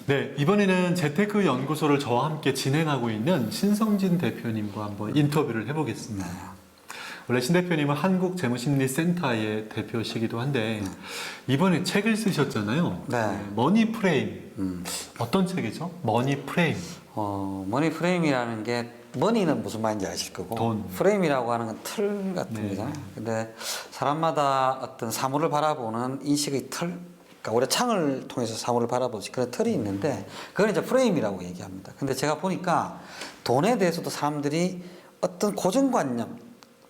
네, 이번에는 재테크 연구소를 저와 함께 진행하고 있는 신성진 대표님과 한번 인터뷰를 해보겠습니다. 원래 신 대표님은 한국재무심리센터의 대표시기도 한데 이번에 책을 쓰셨잖아요. 네. 머니 프레임. 어떤 책이죠? 머니 프레임. 머니 프레임이라는 게 머니는 무슨 말인지 아실 거고 돈. 프레임이라고 하는 건 틀 같은 네. 거잖아요. 근데 사람마다 어떤 사물을 바라보는 인식의 틀, 그러니까 우리가 창을 통해서 사물을 바라보듯이 그런 틀이 있는데 그걸 이제 프레임이라고 얘기합니다. 근데 제가 보니까 돈에 대해서도 사람들이 어떤 고정관념,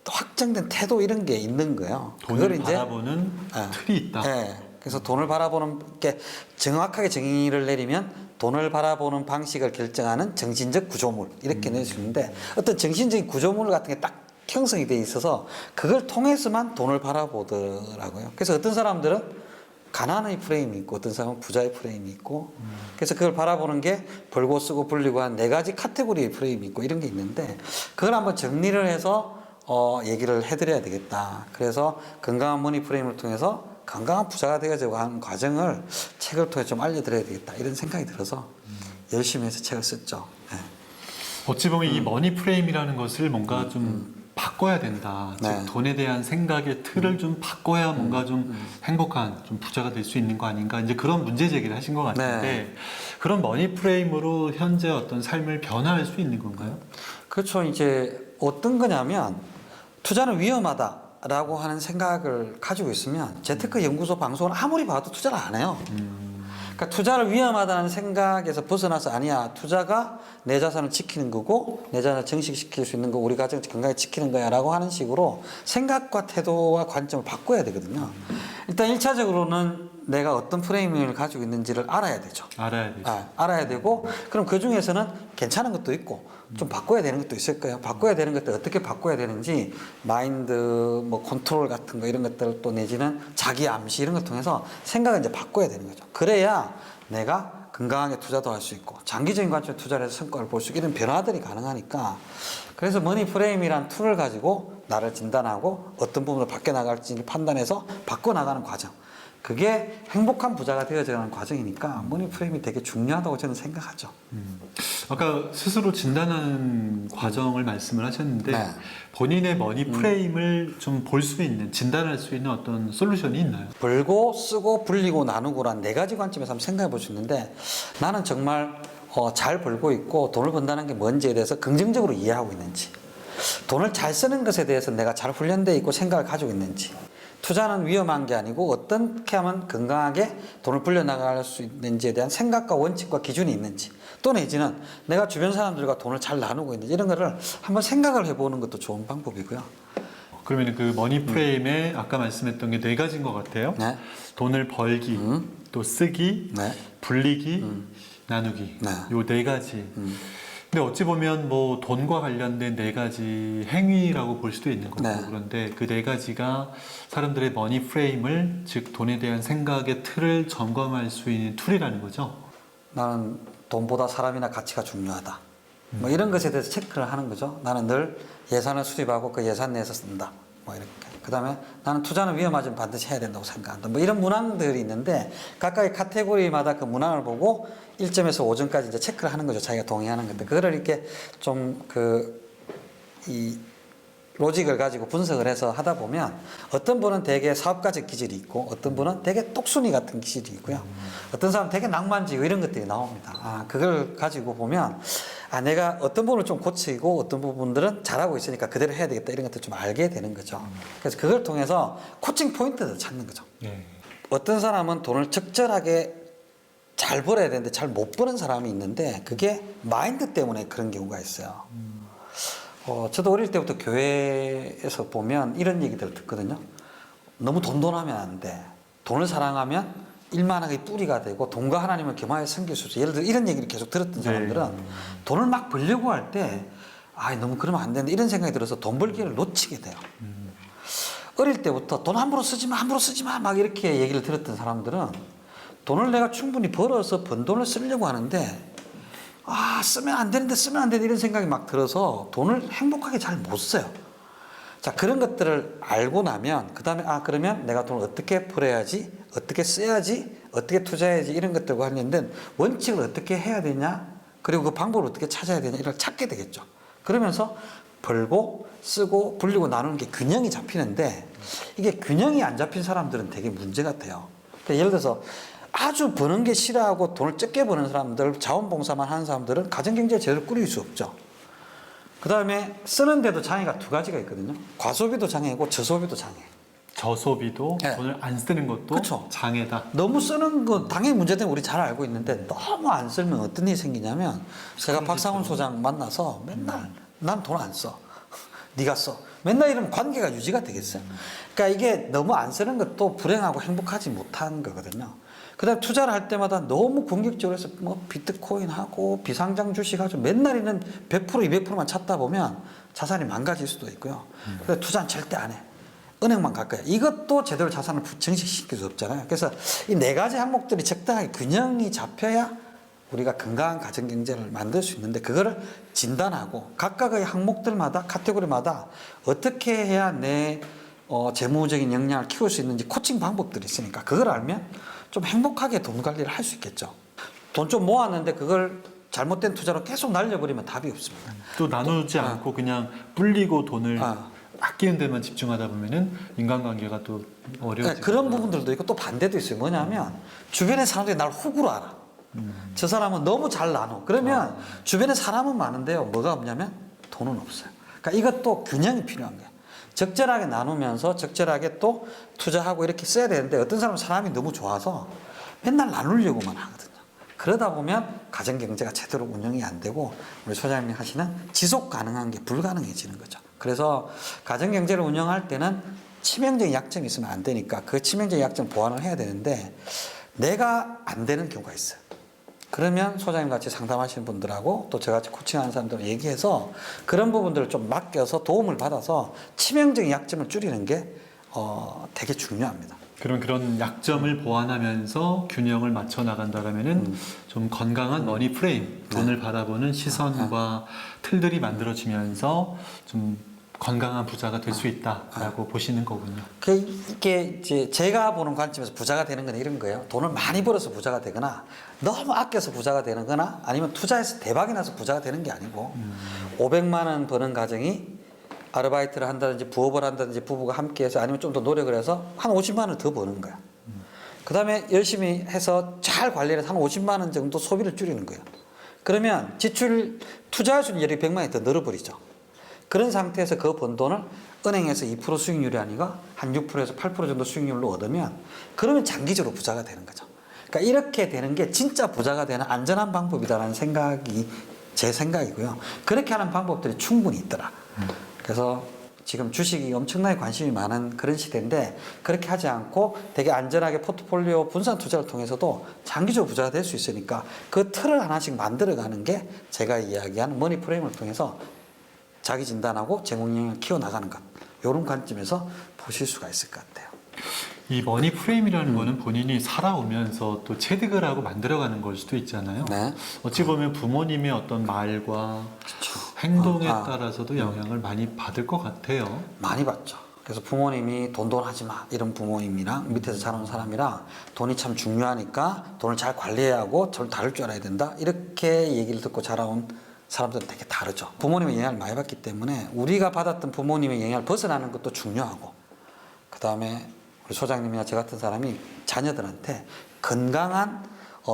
확정된 태도 이런 게 있는 거예요. 돈을 바라보는 틀이 있다. 네. 그래서 돈을 바라보는 게 정확하게 정의를 내리면 돈을 바라보는 방식을 결정하는 정신적 구조물 이렇게 낼 수 있는데 어떤 정신적인 구조물 같은 게 딱 형성이 돼 있어서 그걸 통해서만 돈을 바라보더라고요. 그래서 어떤 사람들은 가난의 프레임이 있고 어떤 사람은 부자의 프레임이 있고 그래서 그걸 바라보는 게 벌고 쓰고 불리고 한 4가지 카테고리의 프레임이 있고 이런 게 있는데 그걸 한번 정리를 해서 얘기를 해드려야 되겠다. 그래서 건강한 머니 프레임을 통해서 건강한 부자가 되어가지고 하는 과정을 책을 통해 좀 알려드려야 되겠다. 이런 생각이 들어서 열심히 해서 책을 썼죠. 네. 어찌 보면 이 머니 프레임이라는 것을 뭔가 좀 바꿔야 된다. 네. 즉 돈에 대한 생각의 틀을 좀 바꿔야 뭔가 좀 행복한 좀 부자가 될 수 있는 거 아닌가. 이제 그런 문제 제기를 하신 것 같은데 네. 그런 머니 프레임으로 현재 어떤 삶을 변화할 수 있는 건가요? 그렇죠. 이제 어떤 거냐면 투자는 위험하다라고 하는 생각을 가지고 있으면 재테크 연구소 방송을 아무리 봐도 투자를 안 해요. 그러니까 투자를 위험하다는 생각에서 벗어나서 아니야. 투자가 내 자산을 지키는 거고 내 자산을 증식시킬 수 있는 거 우리 가정 건강에 지키는 거야 라고 하는 식으로 생각과 태도와 관점을 바꿔야 되거든요. 일단 1차적으로는 내가 어떤 프레임을 가지고 있는지를 알아야 되죠. 알아야 되죠. 알아야 되고 그럼 그 중에서는 괜찮은 것도 있고 좀 바꿔야 되는 것도 있을 거예요. 바꿔야 되는 것들 어떻게 바꿔야 되는지 마인드 뭐 컨트롤 같은 거 이런 것들 또 내지는 자기 암시 이런 걸 통해서 생각을 이제 바꿔야 되는 거죠. 그래야 내가 건강하게 투자도 할 수 있고 장기적인 관점에 투자를 해서 성과를 볼 수 있고 이런 변화들이 가능하니까 그래서 머니 프레임이란 툴을 가지고 나를 진단하고 어떤 부분을 바뀌어 나갈지를 판단해서 바꿔 나가는 과정. 그게 행복한 부자가 되어가는 과정이니까 머니 프레임이 되게 중요하다고 저는 생각하죠. 아까 스스로 진단하는 과정을 말씀을 하셨는데 네. 본인의 머니 프레임을 좀 볼 수 있는 진단할 수 있는 어떤 솔루션이 있나요? 벌고 쓰고 불리고 나누고란 4가지 관점에서 한번 생각해 볼 수 있는데 나는 정말 잘 벌고 있고 돈을 번다는 게 뭔지에 대해서 긍정적으로 이해하고 있는지 돈을 잘 쓰는 것에 대해서 내가 잘 훈련되어 있고 생각을 가지고 있는지 투자는 위험한 게 아니고 어떻게 하면 건강하게 돈을 불려나갈 수 있는지에 대한 생각과 원칙과 기준이 있는지 또 내지는 내가 주변 사람들과 돈을 잘 나누고 있는지 이런 거를 한번 생각을 해보는 것도 좋은 방법이고요. 그러면 그 머니 프레임에 아까 말씀했던 게 4가지인 것 같아요. 네. 돈을 벌기, 또 쓰기, 네. 불리기, 나누기. 네. 요 4가지. 근데 어찌 보면 뭐 돈과 관련된 4가지 행위라고 볼 수도 있는 거고 네. 그런데 그 4가지가 사람들의 머니 프레임을 즉 돈에 대한 생각의 틀을 점검할 수 있는 툴이라는 거죠. 나는 돈보다 사람이나 가치가 중요하다. 뭐 이런 것에 대해서 체크를 하는 거죠. 나는 늘 예산을 수립하고 그 예산 내에서 쓴다. 뭐 이렇게. 그 다음에 나는 투자는 위험하지만 반드시 해야 된다고 생각한다. 뭐 이런 문항들이 있는데 각각의 카테고리마다 그 문항을 보고 1점에서 5점까지 이제 체크를 하는 거죠. 자기가 동의하는 것들. 그거를 이렇게 좀 이 로직을 가지고 분석을 해서 하다 보면 어떤 분은 되게 사업가적 기질이 있고 어떤 분은 되게 똑순이 같은 기질이 있고요. 어떤 사람은 되게 낭만적이고 이런 것들이 나옵니다. 그걸 가지고 보면 내가 어떤 부분을 좀 고치고 어떤 부분들은 잘하고 있으니까 그대로 해야 되겠다 이런 것들 좀 알게 되는 거죠. 그래서 그걸 통해서 코칭 포인트를 찾는 거죠. 네. 어떤 사람은 돈을 적절하게 잘 벌어야 되는데 잘 못 버는 사람이 있는데 그게 마인드 때문에 그런 경우가 있어요. 저도 어릴 때부터 교회에서 보면 이런 얘기들을 듣거든요. 너무 돈돈하면 안 돼. 돈을 사랑하면 일만하게 뿌리가 되고 돈과 하나님을 겸하여 섬길 수 있어. 예를 들어 이런 얘기를 계속 들었던 사람들은 돈을 막 벌려고 할 때 너무 그러면 안 되는데 이런 생각이 들어서 돈 벌 기회를 놓치게 돼요. 어릴 때부터 돈 함부로 쓰지 마 막 이렇게 얘기를 들었던 사람들은 돈을 내가 충분히 벌어서 번 돈을 쓰려고 하는데 쓰면 안 되는데 이런 생각이 막 들어서 돈을 행복하게 잘 못 써요. 자, 그런 것들을 알고 나면 그 다음에 그러면 내가 돈을 어떻게 벌어야지 어떻게 써야지 어떻게 투자해야지 이런 것들과 관련된 원칙을 어떻게 해야 되냐, 그리고 그 방법을 어떻게 찾아야 되냐, 이걸 찾게 되겠죠. 그러면서 벌고 쓰고 불리고 나누는 게 균형이 잡히는데, 이게 균형이 안 잡힌 사람들은 되게 문제가 돼요. 그러니까 예를 들어서 아주 버는 게 싫어하고 돈을 적게 버는 사람들, 자원봉사만 하는 사람들은 가정경제를 제대로 꾸릴 수 없죠. 그 다음에 쓰는데도 장애가 두 가지가 있거든요. 과소비도 장애고 저소비도 장애. 저소비도 네. 돈을 안 쓰는 것도 그쵸. 장애다. 너무 쓰는 건 당연히 문제된 우리 잘 알고 있는데, 너무 안 쓰면 어떤 일이 생기냐면, 제가 박상훈 소장 만나서 맨날 난 돈 안 써. 네가 써. 맨날 이러면 관계가 유지가 되겠어요. 그러니까 이게 너무 안 쓰는 것도 불행하고 행복하지 못한 거거든요. 그다음 투자를 할 때마다 너무 공격적으로 해서 뭐 비트코인 하고 비상장 주식 하고 맨날 있는 100% 200%만 찾다 보면 자산이 망가질 수도 있고요. 그래서 투자는 절대 안 해. 은행만 갈 거야. 이것도 제대로 자산을 증식시킬 수 없잖아요. 그래서 이 네 가지 항목들이 적당하게 균형이 잡혀야 우리가 건강한 가정경제를 만들 수 있는데, 그거를 진단하고 각각의 항목들마다 카테고리마다 어떻게 해야 내 재무적인 역량을 키울 수 있는지 코칭 방법들이 있으니까, 그걸 알면 좀 행복하게 돈 관리를 할 수 있겠죠. 돈 좀 모았는데 그걸 잘못된 투자로 계속 날려버리면 답이 없습니다. 또 나누지 않고 그냥 불리고 돈을 아끼는 데만 집중하다 보면은 인간관계가 또 어려워지죠. 그런 부분들도 있고 또 반대도 있어요. 뭐냐면 주변의 사람들이 날 호구로 알아. 저 사람은 너무 잘 나눠. 그러면 주변에 사람은 많은데요, 뭐가 없냐면 돈은 없어요. 그러니까 이것도 균형이 필요한 거예요. 적절하게 나누면서 적절하게 또 투자하고 이렇게 써야 되는데, 어떤 사람은 사람이 너무 좋아서 맨날 나누려고만 하거든요. 그러다 보면 가정경제가 제대로 운영이 안 되고 우리 소장님이 하시는 지속 가능한 게 불가능해지는 거죠. 그래서 가정경제를 운영할 때는 치명적인 약점이 있으면 안 되니까 그 치명적인 약점 보완을 해야 되는데, 내가 안 되는 경우가 있어요. 그러면 소장님 같이 상담하시는 분들하고 또 저같이 코칭하는 사람들하고 얘기해서 그런 부분들을 좀 맡겨서 도움을 받아서 치명적인 약점을 줄이는 게 되게 중요합니다. 그런 약점을 보완하면서 균형을 맞춰 나간다라면은 좀 건강한 머니 프레임, 돈을 바라보는 시선과 틀들이 만들어지면서 좀 건강한 부자가 될 수 있다라고 보시는 거군요. 이게 이제 제가 보는 관점에서 부자가 되는 건 이런 거예요. 돈을 많이 벌어서 부자가 되거나 너무 아껴서 부자가 되는 거나, 아니면 투자해서 대박이 나서 부자가 되는 게 아니고 500만 원 버는 가정이 아르바이트를 한다든지 부업을 한다든지 부부가 함께해서, 아니면 좀 더 노력을 해서 한 50만 원을 더 버는 거야. 그 다음에 열심히 해서 잘 관리를 해서 한 50만 원 정도 소비를 줄이는 거예요. 그러면 투자할 수 있는 여력이 100만 원이 더 늘어버리죠. 그런 상태에서 그 번 돈을 은행에서 2% 수익률이 아니라 한 6%에서 8% 정도 수익률로 얻으면, 그러면 장기적으로 부자가 되는 거죠. 그러니까 이렇게 되는 게 진짜 부자가 되는 안전한 방법이다라는 생각이 제 생각이고요. 그렇게 하는 방법들이 충분히 있더라. 그래서 지금 주식이 엄청나게 관심이 많은 그런 시대인데, 그렇게 하지 않고 되게 안전하게 포트폴리오 분산 투자를 통해서도 장기적으로 부자가 될 수 있으니까 그 틀을 하나씩 만들어가는 게 제가 이야기하는 머니 프레임을 통해서 자기 진단하고 재무역량을 키워나가는 것, 이런 관점에서 보실 수가 있을 것 같아요. 이 머니 프레임이라는 거는 본인이 살아오면서 또 체득을 하고 만들어가는 걸 수도 있잖아요. 네. 어찌 보면 부모님의 어떤 말과 행동에 따라서도 영향을 많이 받을 것 같아요. 많이 받죠. 그래서 부모님이 돈 하지 마 이런 부모님이랑 밑에서 자라온 사람이랑 돈이 참 중요하니까 돈을 잘 관리해야 하고 잘 다룰 줄 알아야 된다, 이렇게 얘기를 듣고 자라온 사람들은 되게 다르죠. 부모님의 영향을 많이 받기 때문에 우리가 받았던 부모님의 영향을 벗어나는 것도 중요하고, 그 다음에 우리 소장님이나 저 같은 사람이 자녀들한테 건강한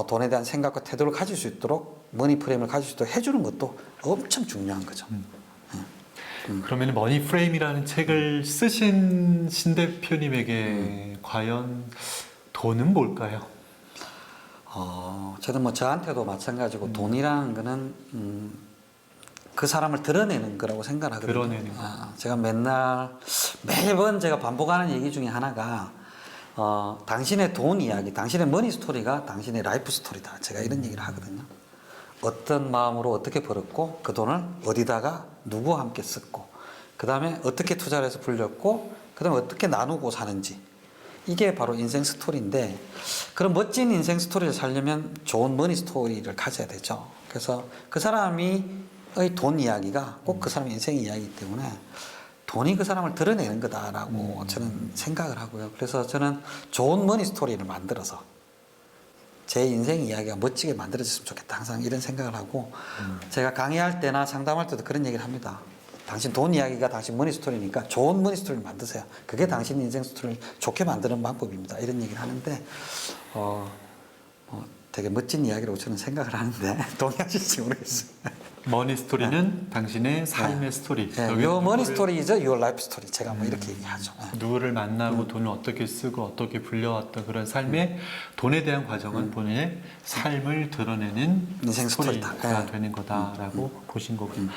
돈에 대한 생각과 태도를 가질 수 있도록, 머니 프레임을 가질 수 있도록 해주는 것도 엄청 중요한 거죠. 그러면 머니 프레임이라는 책을 쓰신 신 대표님에게 과연 돈은 뭘까요? 저는 뭐 저한테도 마찬가지고 돈이라는 거는 그 사람을 드러내는 거라고 생각하거든요. 드러내는 거. 제가 매번 제가 반복하는 얘기 중에 하나가 당신의 돈 이야기, 당신의 머니 스토리가 당신의 라이프 스토리다. 제가 이런 얘기를 하거든요. 어떤 마음으로 어떻게 벌었고, 그 돈을 어디다가 누구와 함께 썼고, 그 다음에 어떻게 투자를 해서 불렸고, 그 다음에 어떻게 나누고 사는지, 이게 바로 인생 스토리인데, 그런 멋진 인생 스토리를 살려면 좋은 머니 스토리를 가져야 되죠. 그래서 그 사람의 돈 이야기가 꼭 그 사람의 인생 이야기이기 때문에 돈이 그 사람을 드러내는 거다라고 저는 생각을 하고요. 그래서 저는 좋은 머니 스토리를 만들어서 제 인생 이야기가 멋지게 만들어졌으면 좋겠다. 항상 이런 생각을 하고 제가 강의할 때나 상담할 때도 그런 얘기를 합니다. 당신 돈 이야기가 당신 머니 스토리니까 좋은 머니 스토리를 만드세요. 그게 당신 인생 스토리를 좋게 만드는 방법입니다. 이런 얘기를 하는데 되게 멋진 이야기라고 저는 생각을 하는데 동의하실지 모르겠어요. 머니 스토리는 당신의 삶의 스토리. 네. 여기는 Your money 누구를- story is your life story. 제가 뭐 이렇게 얘기하죠. 누구를 만나고 돈을 어떻게 쓰고 어떻게 불려왔던 그런 삶의 돈에 대한 과정은 본인의 삶을 드러내는 인생 스토리가 스토리다. 되는 거다라고 보신 거고요.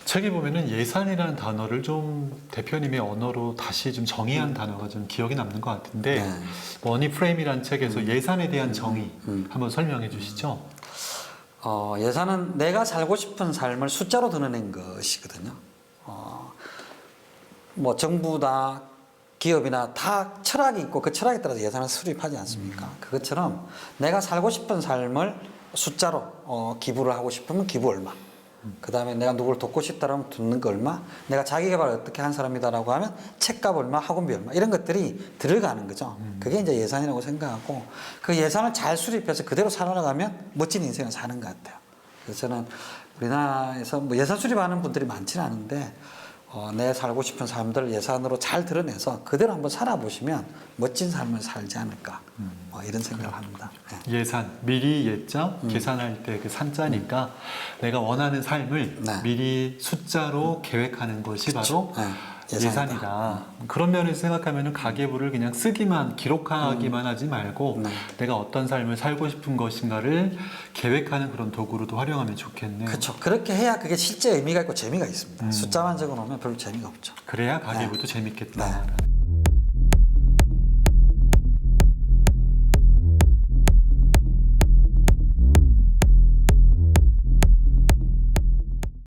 책에 보면은 예산이라는 단어를 좀 대표님의 언어로 다시 좀 정의한 단어가 좀 기억에 남는 것 같은데 네. 머니 프레임이라는 책에서 예산에 대한 정의 한번 설명해 주시죠. 예산은 내가 살고 싶은 삶을 숫자로 드러낸 것이거든요. 뭐 정부나 기업이나 다 철학이 있고 그 철학에 따라서 예산을 수립하지 않습니까? 그것처럼 내가 살고 싶은 삶을 숫자로 기부를 하고 싶으면 기부 얼마. 그 다음에 내가 누구를 돕고 싶다라면 돕는 거 얼마, 내가 자기 개발을 어떻게 한 사람이다라고 하면 책값 얼마, 학원비 얼마 이런 것들이 들어가는 거죠. 그게 이제 예산이라고 생각하고 그 예산을 잘 수립해서 그대로 살아가면 멋진 인생을 사는 것 같아요. 그래서 저는 우리나라에서 뭐 예산 수립하는 분들이 많지는 않은데 내 살고 싶은 삶들을 예산으로 잘 드러내서 그대로 한번 살아보시면 멋진 삶을 살지 않을까 뭐 이런 생각을 합니다. 네. 예산, 미리 예자, 계산할 때 그 산자니까 내가 원하는 삶을 네. 미리 숫자로 계획하는 것이 바로 네. 예산이다. 그런 면에서 생각하면 가계부를 그냥 쓰기만, 기록하기만 하지 말고 네. 내가 어떤 삶을 살고 싶은 것인가를 계획하는 그런 도구로도 활용하면 좋겠네요. 그렇죠. 그렇게 해야 그게 실제 의미가 있고 재미가 있습니다. 숫자만 적어놓으면 별로 재미가 없죠. 그래야 가계부도 재밌겠다. 네.